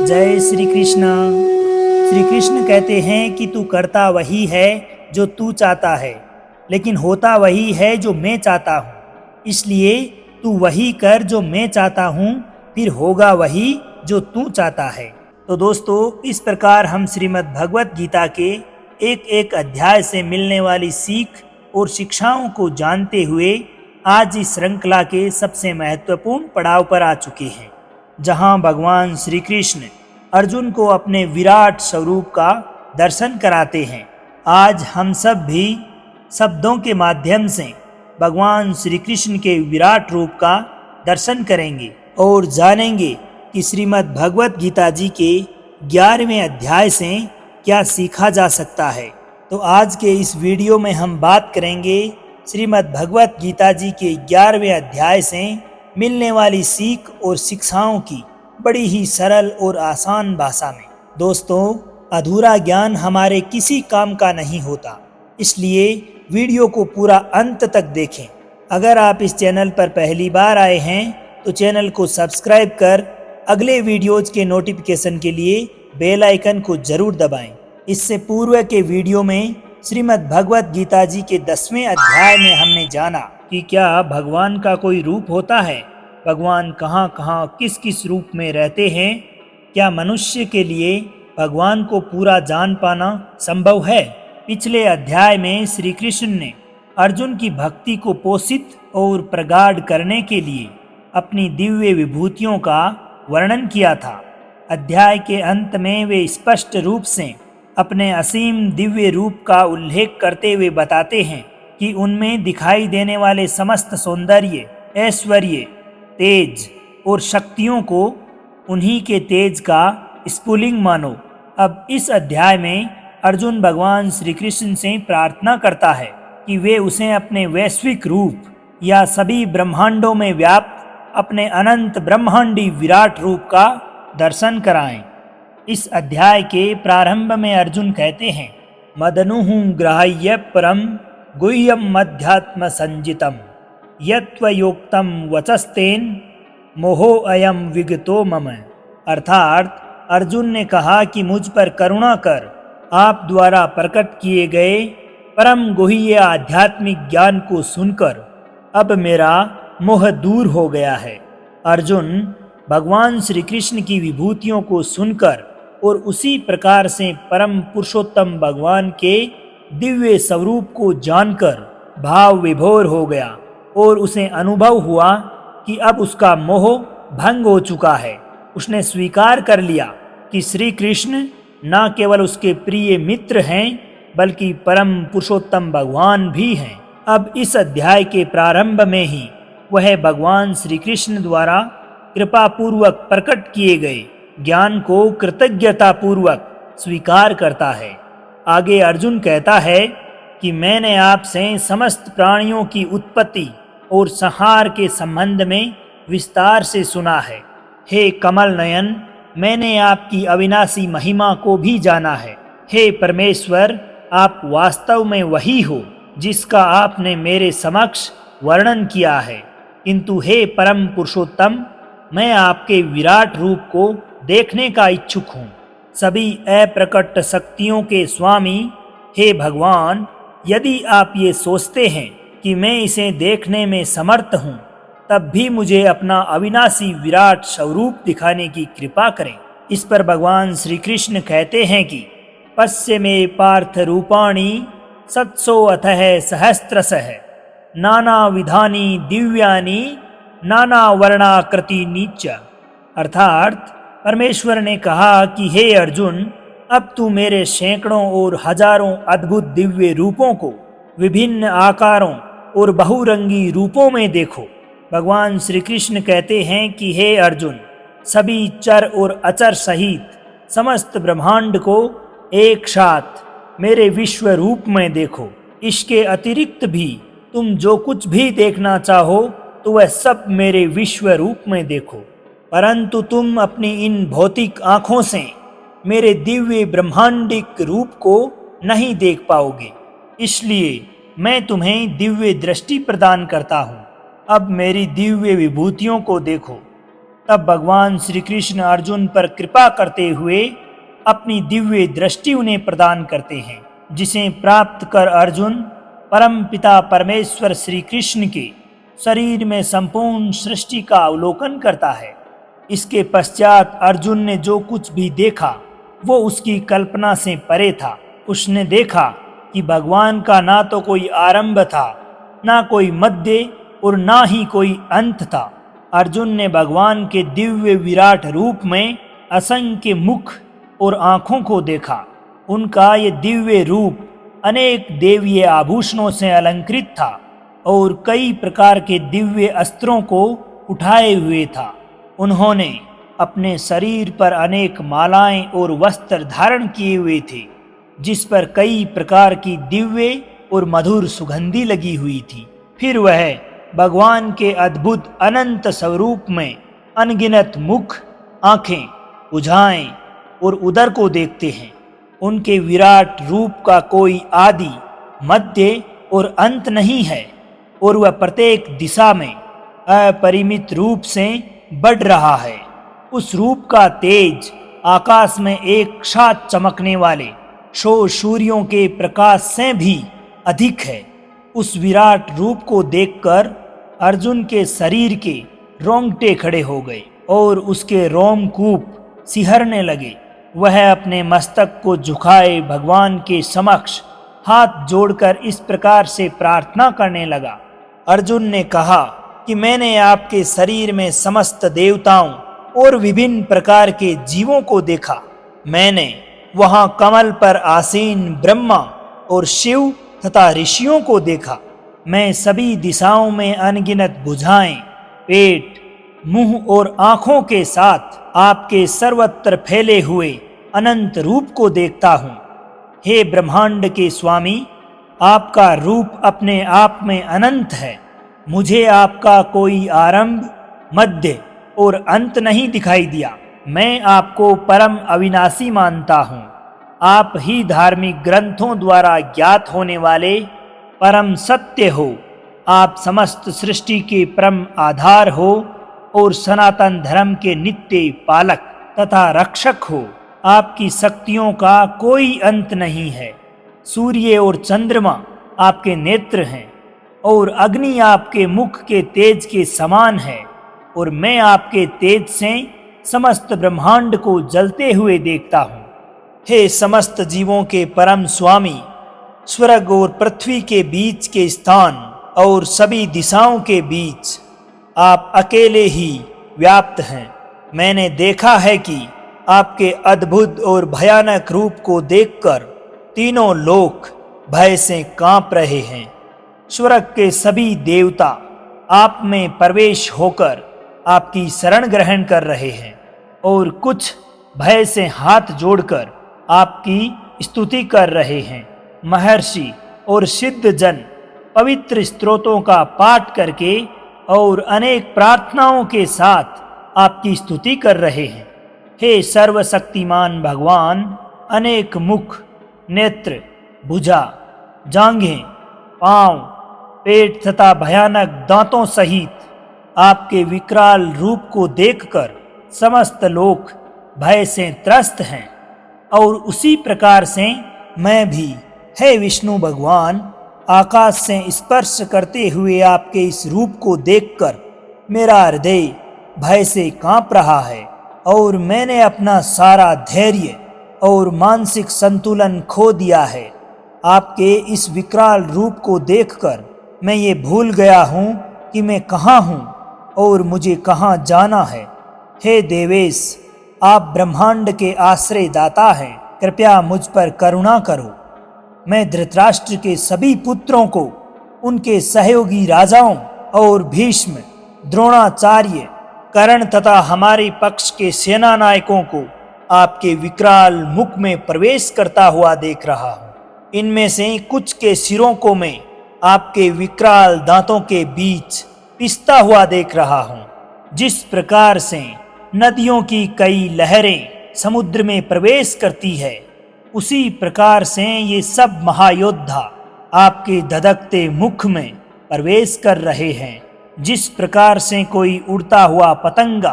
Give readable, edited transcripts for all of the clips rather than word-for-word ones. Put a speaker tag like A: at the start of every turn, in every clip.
A: जय श्री कृष्ण। श्री कृष्ण कहते हैं कि तू करता वही है जो तू चाहता है, लेकिन होता वही है जो मैं चाहता हूँ। इसलिए तू वही कर जो मैं चाहता हूँ, फिर होगा वही जो तू चाहता है। तो दोस्तों, इस प्रकार हम श्रीमद् भगवत गीता के एक एक अध्याय से मिलने वाली सीख और शिक्षाओं को जानते हुए आज इस श्रृंखला के सबसे महत्वपूर्ण पड़ाव पर आ चुके हैं, जहां भगवान श्री कृष्ण अर्जुन को अपने विराट स्वरूप का दर्शन कराते हैं। आज हम सब भी शब्दों के माध्यम से भगवान श्री कृष्ण के विराट रूप का दर्शन करेंगे और जानेंगे कि श्रीमद् भगवत गीता जी के 11वें अध्याय से क्या सीखा जा सकता है। तो आज के इस वीडियो में हम बात करेंगे श्रीमद् भगवत गीता जी के 11वें अध्याय से मिलने वाली सीख और शिक्षाओं की बड़ी ही सरल और आसान भाषा में। दोस्तों, अधूरा ज्ञान हमारे किसी काम का नहीं होता, इसलिए वीडियो को पूरा अंत तक देखें। अगर आप इस चैनल पर पहली बार आए हैं तो चैनल को सब्सक्राइब कर अगले वीडियोज के नोटिफिकेशन के लिए बेल आइकन को जरूर दबाएं। इससे पूर्व के वीडियो में श्रीमद् भगवत गीता जी के 10वें अध्याय में हमने जाना कि क्या भगवान का कोई रूप होता है, भगवान कहाँ कहाँ किस किस रूप में रहते हैं, क्या मनुष्य के लिए भगवान को पूरा जान पाना संभव है। पिछले अध्याय में श्री कृष्ण ने अर्जुन की भक्ति को पोषित और प्रगाढ़ करने के लिए अपनी दिव्य विभूतियों का वर्णन किया था। अध्याय के अंत में वे स्पष्ट रूप से अपने असीम दिव्य रूप का उल्लेख करते हुए बताते हैं कि उनमें दिखाई देने वाले समस्त सौंदर्य, ऐश्वर्य, तेज और शक्तियों को उन्हीं के तेज का स्फुलिंग मानो। अब इस अध्याय में अर्जुन भगवान श्री कृष्ण से प्रार्थना करता है कि वे उसे अपने वैश्विक रूप या सभी ब्रह्मांडों में व्याप्त अपने अनंत ब्रह्मांडी विराट रूप का दर्शन कराएं। इस अध्याय के प्रारंभ में अर्जुन कहते हैं, मदनुहु ग्राह्य परम गुह्यम मध्यात्म संजितम यत्वयोक्तम वचस्तेन मोहो अयम विगतो मम। अर्थात अर्जुन ने कहा कि मुझ पर करुणा कर आप द्वारा प्रकट किए गए परम गुह्य आध्यात्मिक ज्ञान को सुनकर अब मेरा मोह दूर हो गया है। अर्जुन भगवान श्री कृष्ण की विभूतियों को सुनकर और उसी प्रकार से परम पुरुषोत्तम भगवान के दिव्य स्वरूप को जानकर भाव विभोर हो गया और उसे अनुभव हुआ कि अब उसका मोह भंग हो चुका है। उसने स्वीकार कर लिया कि श्री कृष्ण न केवल उसके प्रिय मित्र हैं बल्कि परम पुरुषोत्तम भगवान भी हैं। अब इस अध्याय के प्रारंभ में ही वह भगवान श्री कृष्ण द्वारा कृपा पूर्वक प्रकट किए गए ज्ञान को कृतज्ञता पूर्वक स्वीकार करता है। आगे अर्जुन कहता है कि मैंने आपसे समस्त प्राणियों की उत्पत्ति और संहार के संबंध में विस्तार से सुना है। हे कमल नयन, मैंने आपकी अविनाशी महिमा को भी जाना है। हे परमेश्वर, आप वास्तव में वही हो जिसका आपने मेरे समक्ष वर्णन किया है। किंतु हे परम पुरुषोत्तम, मैं आपके विराट रूप को देखने का इच्छुक हूँ। सभी अप्रकट शक्तियों के स्वामी हे भगवान, यदि आप ये सोचते हैं कि मैं इसे देखने में समर्थ हूँ, तब भी मुझे अपना अविनाशी विराट स्वरूप दिखाने की कृपा करें। इस पर भगवान श्री कृष्ण कहते हैं कि पश्य मे पार्थ रूपाणि सत्सो अथः सहस्त्रशः नाना विधानी दिव्यानि नाना वर्णाकृति नीच। अर्थात परमेश्वर ने कहा कि हे अर्जुन, अब तू मेरे सैकड़ों और हजारों अद्भुत दिव्य रूपों को विभिन्न आकारों और बहुरंगी रूपों में देखो। भगवान श्री कृष्ण कहते हैं कि हे अर्जुन, सभी चर और अचर सहित समस्त ब्रह्मांड को एक साथ मेरे विश्व रूप में देखो। इसके अतिरिक्त भी तुम जो कुछ भी देखना चाहो तो वह सब मेरे विश्व रूप में देखो, परंतु तुम अपनी इन भौतिक आँखों से मेरे दिव्य ब्रह्मांडिक रूप को नहीं देख पाओगे। इसलिए मैं तुम्हें दिव्य दृष्टि प्रदान करता हूँ। अब मेरी दिव्य विभूतियों को देखो। तब भगवान श्री कृष्ण अर्जुन पर कृपा करते हुए अपनी दिव्य दृष्टि उन्हें प्रदान करते हैं, जिसे प्राप्त कर अर्जुन परम पिता परमेश्वर श्री कृष्ण के शरीर में संपूर्ण सृष्टि का अवलोकन करता है। इसके पश्चात अर्जुन ने जो कुछ भी देखा वो उसकी कल्पना से परे था। उसने देखा कि भगवान का ना तो कोई आरंभ था, ना कोई मध्य और ना ही कोई अंत था। अर्जुन ने भगवान के दिव्य विराट रूप में असंख्य मुख और आँखों को देखा। उनका ये दिव्य रूप अनेक देवीय आभूषणों से अलंकृत था और कई प्रकार के दिव्य अस्त्रों को उठाए हुए था। उन्होंने अपने शरीर पर अनेक मालाएं और वस्त्र धारण किए हुए थे, जिस पर कई प्रकार की दिव्य और मधुर सुगंधी लगी हुई थी। फिर वह भगवान के अद्भुत अनंत स्वरूप में अनगिनत मुख, आँखें, भुजाएं और उदर को देखते हैं। उनके विराट रूप का कोई आदि, मध्य और अंत नहीं है और वह प्रत्येक दिशा में अपरिमित रूप से बढ़ रहा है। उस रूप का तेज आकाश में एक साथ चमकने वाले 100 सूर्यों के प्रकाश से भी अधिक है। उस विराट रूप को देखकर अर्जुन के शरीर के रोंगटे खड़े हो गए और उसके रोमकूप सिहरने लगे। वह अपने मस्तक को झुकाए भगवान के समक्ष हाथ जोड़कर इस प्रकार से प्रार्थना करने लगा। अर्जुन ने कहा कि मैंने आपके शरीर में समस्त देवताओं और विभिन्न प्रकार के जीवों को देखा। मैंने वहां कमल पर आसीन ब्रह्मा और शिव तथा ऋषियों को देखा। मैं सभी दिशाओं में अनगिनत भुजाएं, पेट, मुंह और आंखों के साथ आपके सर्वत्र फैले हुए अनंत रूप को देखता हूँ। हे ब्रह्मांड के स्वामी, आपका रूप अपने आप में अनंत है। मुझे आपका कोई आरंभ, मध्य और अंत नहीं दिखाई दिया। मैं आपको परम अविनाशी मानता हूँ। आप ही धार्मिक ग्रंथों द्वारा ज्ञात होने वाले परम सत्य हो। आप समस्त सृष्टि के परम आधार हो और सनातन धर्म के नित्य पालक तथा रक्षक हो। आपकी शक्तियों का कोई अंत नहीं है। सूर्य और चंद्रमा आपके नेत्र हैं और अग्नि आपके मुख के तेज के समान है और मैं आपके तेज से समस्त ब्रह्मांड को जलते हुए देखता हूँ। हे समस्त जीवों के परम स्वामी, स्वर्ग और पृथ्वी के बीच के स्थान और सभी दिशाओं के बीच आप अकेले ही व्याप्त हैं। मैंने देखा है कि आपके अद्भुत और भयानक रूप को देखकर तीनों लोक भय से कांप रहे हैं। स्वर्ग के सभी देवता आप में प्रवेश होकर आपकी शरण ग्रहण कर रहे हैं और कुछ भय से हाथ जोड़कर आपकी स्तुति कर रहे हैं। महर्षि और सिद्ध जन पवित्र स्तोत्रों का पाठ करके और अनेक प्रार्थनाओं के साथ आपकी स्तुति कर रहे हैं। हे सर्वशक्तिमान भगवान, अनेक मुख, नेत्र, भुजा, जांघें, पांव, पेट तथा भयानक दांतों सहित आपके विकराल रूप को देखकर समस्त लोग भय से त्रस्त हैं और उसी प्रकार से मैं भी, हे विष्णु भगवान, आकाश से स्पर्श करते हुए आपके इस रूप को देखकर मेरा हृदय भय से कांप रहा है और मैंने अपना सारा धैर्य और मानसिक संतुलन खो दिया है। आपके इस विकराल रूप को देखकर मैं ये भूल गया हूँ कि मैं कहाँ हूँ और मुझे कहाँ जाना है। हे देवेश, आप ब्रह्मांड के आश्रय दाता हैं, कृपया मुझ पर करुणा करो। मैं धृतराष्ट्र के सभी पुत्रों को, उनके सहयोगी राजाओं और भीष्म, द्रोणाचार्य, कर्ण तथा हमारे पक्ष के सेना नायकों को आपके विकराल मुख में प्रवेश करता हुआ देख रहा हूँ। इनमें से कुछ के सिरों को मैं आपके विकराल दांतों के बीच पिसता हुआ देख रहा हूँ। जिस प्रकार से नदियों की कई लहरें समुद्र में प्रवेश करती है, उसी प्रकार से ये सब महायोद्धा आपके धधकते मुख में प्रवेश कर रहे हैं। जिस प्रकार से कोई उड़ता हुआ पतंगा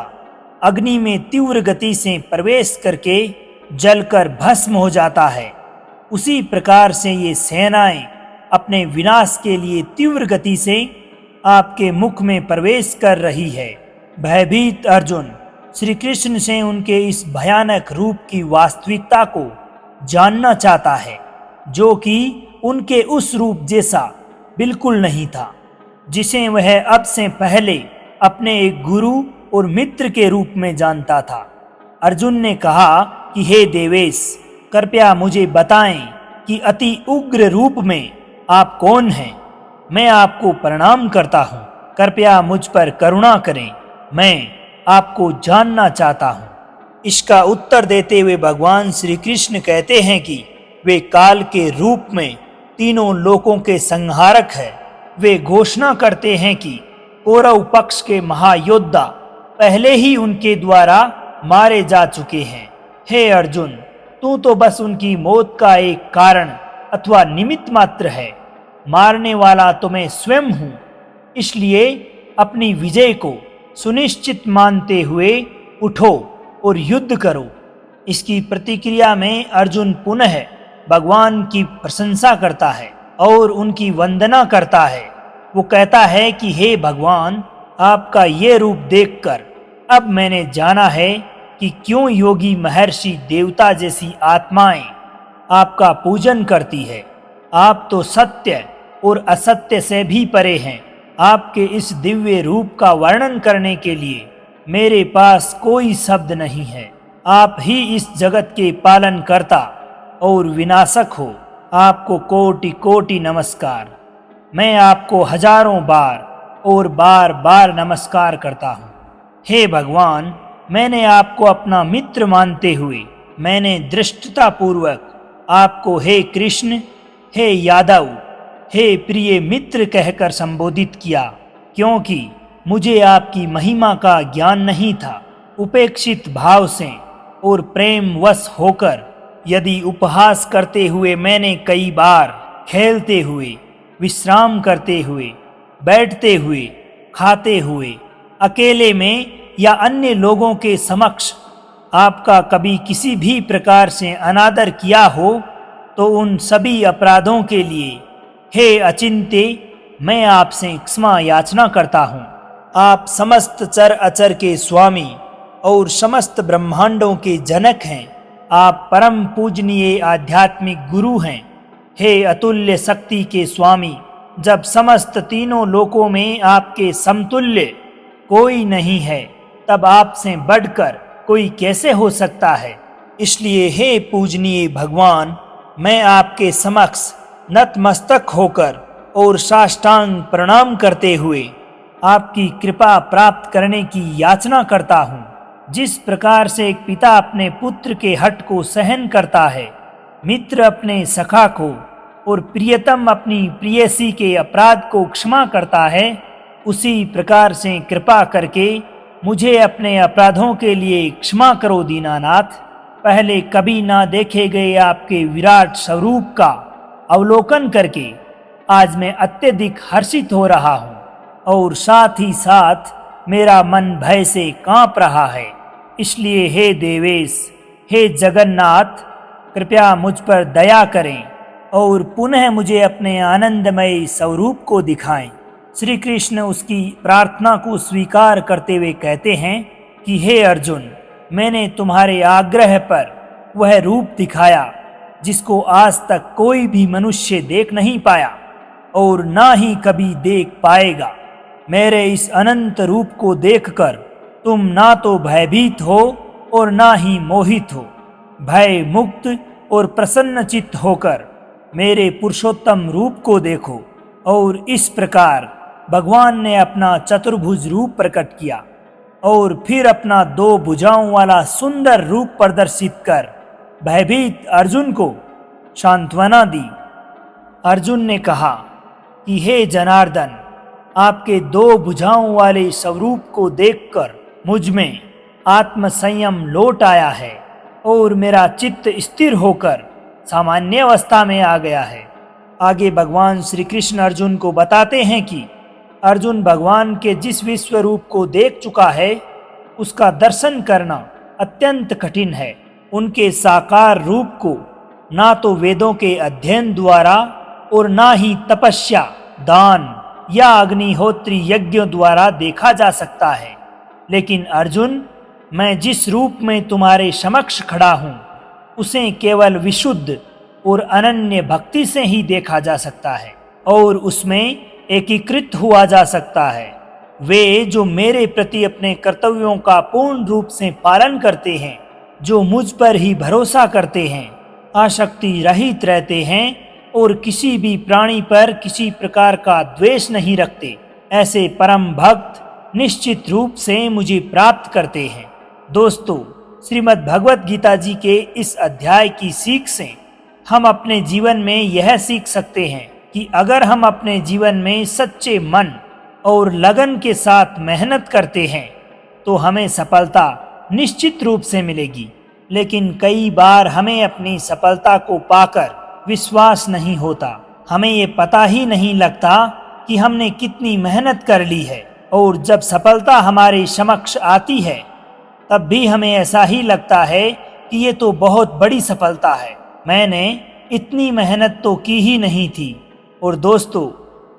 A: अग्नि में तीव्र गति से प्रवेश करके जलकर भस्म हो जाता है, उसी प्रकार से ये सेनाएं अपने विनाश के लिए तीव्र गति से आपके मुख में प्रवेश कर रही है। भयभीत अर्जुन श्री कृष्ण से उनके इस भयानक रूप की वास्तविकता को जानना चाहता है, जो कि उनके उस रूप जैसा बिल्कुल नहीं था, जिसे वह अब से पहले अपने एक गुरु और मित्र के रूप में जानता था। अर्जुन ने कहा कि हे देवेश, कृपया मुझे बताएं कि अति उग्र रूप में आप कौन हैं। मैं आपको प्रणाम करता हूँ, कृपया मुझ पर करुणा करें, मैं आपको जानना चाहता हूँ। इसका उत्तर देते हुए भगवान श्री कृष्ण कहते हैं कि वे काल के रूप में तीनों लोकों के संहारक हैं। वे घोषणा करते हैं कि कौरव पक्ष के महायोद्धा पहले ही उनके द्वारा मारे जा चुके हैं। हे अर्जुन, तू तो बस उनकी मौत का एक कारण अथवा निमित्त मात्र है। मारने वाला तो मैं स्वयं हूँ। इसलिए अपनी विजय को सुनिश्चित मानते हुए उठो और युद्ध करो। इसकी प्रतिक्रिया में अर्जुन पुनः भगवान की प्रशंसा करता है और उनकी वंदना करता है। वो कहता है कि हे भगवान, आपका ये रूप देखकर अब मैंने जाना है कि क्यों योगी महर्षि देवता जैसी आत्माएं आपका पूजन करती है। आप तो सत्य और असत्य से भी परे हैं। आपके इस दिव्य रूप का वर्णन करने के लिए मेरे पास कोई शब्द नहीं है। आप ही इस जगत के पालनकर्ता और विनाशक हो। आपको कोटि कोटि नमस्कार। मैं आपको हजारों बार और बार बार नमस्कार करता हूँ। हे भगवान, मैंने आपको अपना मित्र मानते हुए मैंने धृष्टतापूर्वक आपको हे कृष्ण, हे यादव, हे प्रिय मित्र कहकर संबोधित किया, क्योंकि मुझे आपकी महिमा का ज्ञान नहीं था। उपेक्षित भाव से और प्रेम वश होकर यदि उपहास करते हुए मैंने कई बार खेलते हुए, विश्राम करते हुए, बैठते हुए, खाते हुए, अकेले में या अन्य लोगों के समक्ष आपका कभी किसी भी प्रकार से अनादर किया हो, तो उन सभी अपराधों के लिए हे अचिंत्य, मैं आपसे क्षमा याचना करता हूँ। आप समस्त चर अचर के स्वामी और समस्त ब्रह्मांडों के जनक हैं। आप परम पूजनीय आध्यात्मिक गुरु हैं। हे अतुल्य शक्ति के स्वामी, जब समस्त तीनों लोकों में आपके समतुल्य कोई नहीं है, तब आपसे बढ़कर कोई कैसे हो सकता है। इसलिए हे पूजनीय भगवान, मैं आपके समक्ष नतमस्तक होकर और साष्टांग प्रणाम करते हुए आपकी कृपा प्राप्त करने की याचना करता हूँ। जिस प्रकार से एक पिता अपने पुत्र के हठ को सहन करता है, मित्र अपने सखा को और प्रियतम अपनी प्रियसी के अपराध को क्षमा करता है, उसी प्रकार से कृपा करके मुझे अपने अपराधों के लिए क्षमा करो दीनानाथ। पहले कभी ना देखे गए आपके विराट स्वरूप का अवलोकन करके आज मैं अत्यधिक हर्षित हो रहा हूँ और साथ ही साथ मेरा मन भय से कांप रहा है। इसलिए हे देवेश, हे जगन्नाथ, कृपया मुझ पर दया करें और पुनः मुझे अपने आनंदमय स्वरूप को दिखाएं। श्री कृष्ण उसकी प्रार्थना को स्वीकार करते हुए कहते हैं कि हे अर्जुन, मैंने तुम्हारे आग्रह पर वह रूप दिखाया जिसको आज तक कोई भी मनुष्य देख नहीं पाया और ना ही कभी देख पाएगा। मेरे इस अनंत रूप को देखकर तुम ना तो भयभीत हो और ना ही मोहित हो। भय मुक्त और प्रसन्न चित्त होकर मेरे पुरुषोत्तम रूप को देखो। और इस प्रकार भगवान ने अपना चतुर्भुज रूप प्रकट किया और फिर अपना 2 भुजाओं वाला सुंदर रूप प्रदर्शित कर भयभीत अर्जुन को सांत्वना दी। अर्जुन ने कहा कि हे जनार्दन, आपके 2 भुजाओं वाले स्वरूप को देखकर मुझ में आत्म संयम लौट आया है और मेरा चित्त स्थिर होकर सामान्य अवस्था में आ गया है। आगे भगवान श्री कृष्ण अर्जुन को बताते हैं कि अर्जुन भगवान के जिस विश्व रूप को देख चुका है, उसका दर्शन करना अत्यंत कठिन है। उनके साकार रूप को ना तो वेदों के अध्ययन द्वारा और ना ही तपस्या, दान या अग्निहोत्री यज्ञों द्वारा देखा जा सकता है। लेकिन अर्जुन, मैं जिस रूप में तुम्हारे समक्ष खड़ा हूँ उसे केवल विशुद्ध और अनन्य भक्ति से ही देखा जा सकता है और उसमें एकीकृत हुआ जा सकता है। वे जो मेरे प्रति अपने कर्तव्यों का पूर्ण रूप से पालन करते हैं, जो मुझ पर ही भरोसा करते हैं, आसक्ति रहित रहते हैं और किसी भी प्राणी पर किसी प्रकार का द्वेष नहीं रखते, ऐसे परम भक्त निश्चित रूप से मुझे प्राप्त करते हैं। दोस्तों, श्रीमद् भगवत गीता जी के इस अध्याय की सीख से हम अपने जीवन में यह सीख सकते हैं कि अगर हम अपने जीवन में सच्चे मन और लगन के साथ मेहनत करते हैं तो हमें सफलता निश्चित रूप से मिलेगी। लेकिन कई बार हमें अपनी सफलता को पाकर विश्वास नहीं होता। हमें ये पता ही नहीं लगता कि हमने कितनी मेहनत कर ली है, और जब सफलता हमारे समक्ष आती है तब भी हमें ऐसा ही लगता है कि ये तो बहुत बड़ी सफलता है, मैंने इतनी मेहनत तो की ही नहीं थी। और दोस्तों,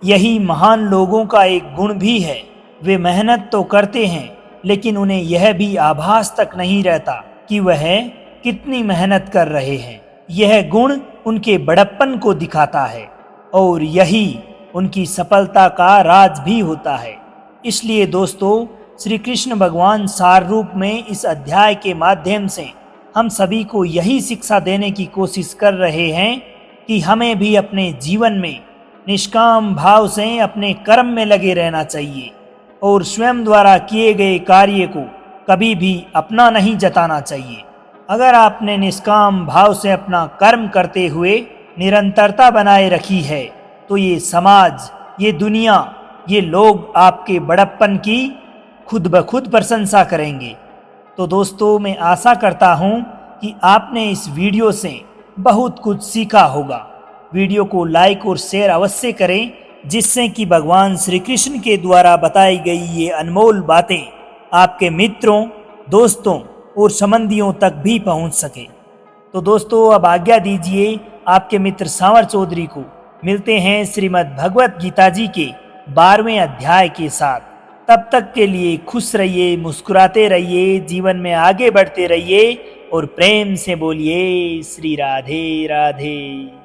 A: यही महान लोगों का एक गुण भी है। वे मेहनत तो करते हैं लेकिन उन्हें यह भी आभास तक नहीं रहता कि वह कितनी मेहनत कर रहे हैं। यह गुण उनके बड़प्पन को दिखाता है और यही उनकी सफलता का राज भी होता है। इसलिए दोस्तों, श्री कृष्ण भगवान सार रूप में इस अध्याय के माध्यम से हम सभी को यही शिक्षा देने की कोशिश कर रहे हैं कि हमें भी अपने जीवन में निष्काम भाव से अपने कर्म में लगे रहना चाहिए और स्वयं द्वारा किए गए कार्य को कभी भी अपना नहीं जताना चाहिए। अगर आपने निष्काम भाव से अपना कर्म करते हुए निरंतरता बनाए रखी है तो ये समाज, ये दुनिया, ये लोग आपके बड़प्पन की खुद ब खुद प्रशंसा करेंगे। तो दोस्तों, मैं आशा करता हूँ कि आपने इस वीडियो से बहुत कुछ सीखा होगा। वीडियो को लाइक और शेयर अवश्य करें, जिससे कि भगवान श्री कृष्ण के द्वारा बताई गई ये अनमोल बातें आपके मित्रों, दोस्तों और संबंधियों तक भी पहुंच सके। तो दोस्तों, अब आज्ञा दीजिए आपके मित्र सांवर चौधरी को। मिलते हैं श्रीमद् भगवत गीता जी के 12वें अध्याय के साथ। तब तक के लिए खुश रहिए, मुस्कुराते रहिए, जीवन में आगे बढ़ते रहिए और प्रेम से बोलिए श्री राधे राधे।